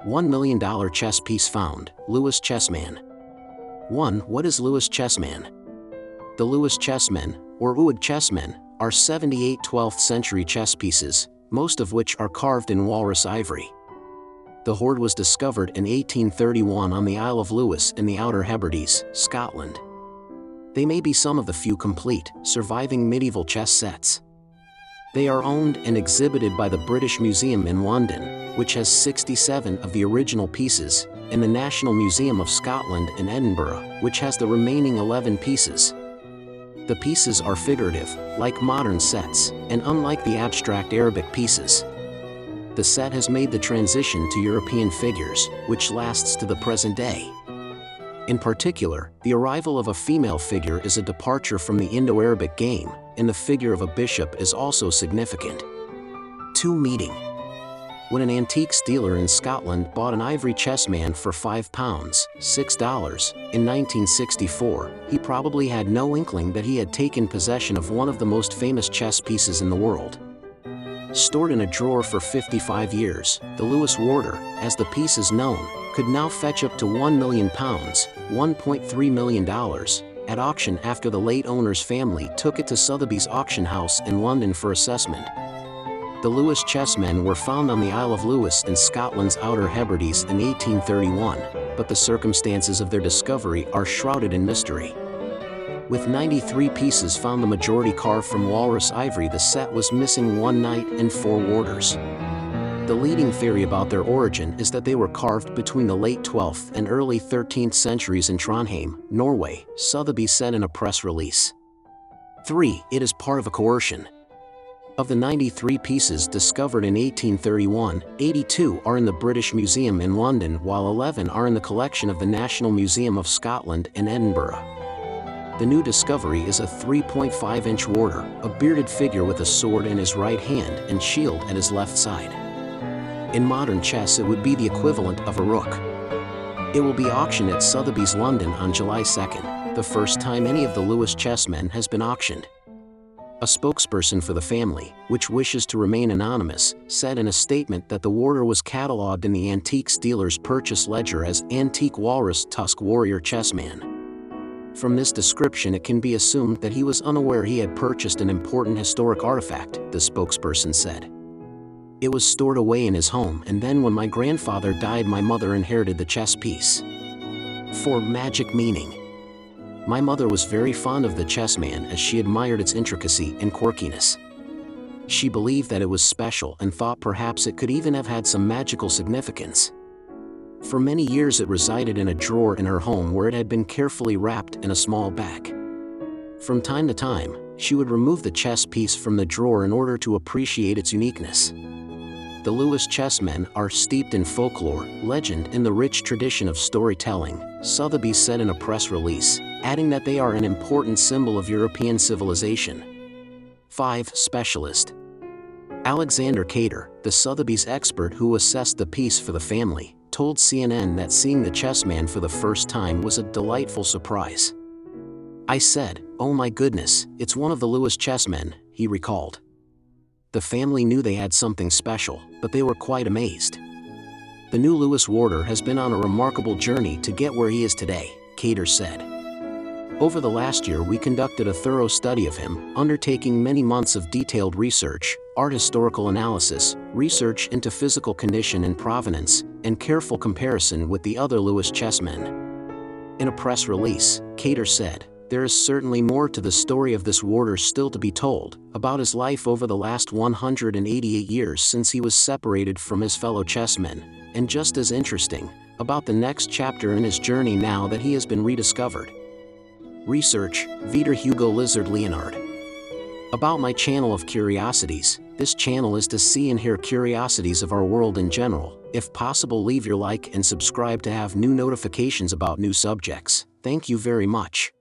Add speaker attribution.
Speaker 1: $1 million chess piece found, Louis Chessman. 1. What is Louis Chessman? The Louis Chessmen, or Oud chessmen, are 78 12th century chess pieces, most of which are carved in walrus ivory. The hoard was discovered in 1831 on the Isle of Lewis in the Outer Hebrides, Scotland. They may be some of the few complete, surviving medieval chess sets. They are owned and exhibited by the British Museum in London, which has 67 of the original pieces, and the National Museum of Scotland in Edinburgh, which has the remaining 11 pieces. The pieces are figurative, like modern sets, and unlike the abstract Arabic pieces. The set has made the transition to European figures, which lasts to the present day. In particular, the arrival of a female figure is a departure from the Indo-Arabic game, and the figure of a bishop is also significant. 2. Meeting. When an antiques dealer in Scotland bought an ivory chessman for £5, $6, in 1964, he probably had no inkling that he had taken possession of one of the most famous chess pieces in the world. Stored in a drawer for 55 years, the Louis Warder, as the piece is known, could now fetch up to £1 million, $1.3 million, at auction after the late owner's family took it to Sotheby's auction house in London for assessment. The Louis chessmen were found on the Isle of Lewis in Scotland's Outer Hebrides in 1831, but the circumstances of their discovery are shrouded in mystery. With 93 pieces found, the majority carved from walrus ivory, the set was missing 1 knight and 4 warders. The leading theory about their origin is that they were carved between the late 12th and early 13th centuries in Trondheim, Norway, Sotheby's said in a press release. 3. It is part of a coercion. Of the 93 pieces discovered in 1831, 82 are in the British Museum in London, while 11 are in the collection of the National Museum of Scotland in Edinburgh. The new discovery is a 3.5-inch warder, a bearded figure with a sword in his right hand and shield at his left side. In modern chess, it would be the equivalent of a rook. It will be auctioned at Sotheby's London on July 2nd, the first time any of the Louis chessmen has been auctioned. A spokesperson for the family, which wishes to remain anonymous, said in a statement that the warder was catalogued in the antiques dealer's purchase ledger as Antique Walrus Tusk Warrior Chessman. From this description, it can be assumed that he was unaware he had purchased an important historic artifact, the spokesperson said. It was stored away in his home, and then when my grandfather died, my mother inherited the chess piece. 4. Magic meaning. My mother was very fond of the chessman as she admired its intricacy and quirkiness. She believed that it was special and thought perhaps it could even have had some magical significance. For many years it resided in a drawer in her home where it had been carefully wrapped in a small bag. From time to time, she would remove the chess piece from the drawer in order to appreciate its uniqueness. The Louis chessmen are steeped in folklore, legend, and the rich tradition of storytelling, Sotheby's said in a press release, adding that they are an important symbol of European civilization. 5. Specialist. Alexander Cater, the Sotheby's expert who assessed the piece for the family, told CNN that seeing the chessman for the first time was a delightful surprise. I said, "Oh my goodness, it's one of the Louis chessmen," he recalled. The family knew they had something special, but they were quite amazed. The new Louis Warder has been on a remarkable journey to get where he is today, Cater said. Over the last year we conducted a thorough study of him, undertaking many months of detailed research, art historical analysis, research into physical condition and provenance, and careful comparison with the other Louis chessmen. In a press release, Cater said, "There is certainly more to the story of this warder still to be told, about his life over the last 188 years since he was separated from his fellow chessmen, and just as interesting, about the next chapter in his journey now that he has been rediscovered." Research, Vitor Hugo Lizardi Leonardi. About my channel of curiosities. This channel is to see and hear curiosities of our world in general. If possible, leave your like and subscribe to have new notifications about new subjects. Thank you very much.